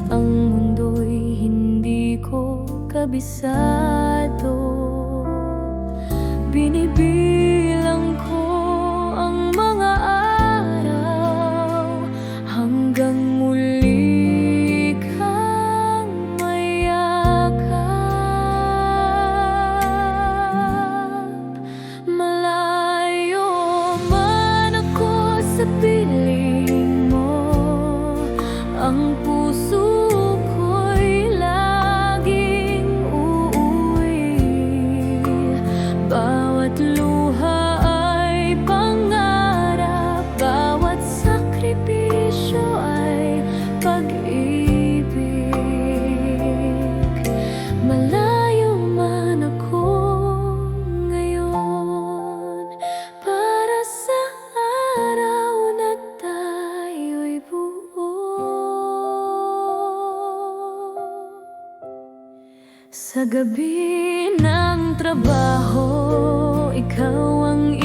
Ang mundo'y hindi ko kabisado. Binibilang ko ang mga araw hanggang muli kang mayakap. Malayo man ako sa piling mo, ang puso ko'y laging uuwi. Bawat luha ay pangarap, bawat sakripisyo ay pag-ibig. Malayo man ako ngayon, para sa araw na tayo'y buo. Sa gabi ng trabaho, ikaw ang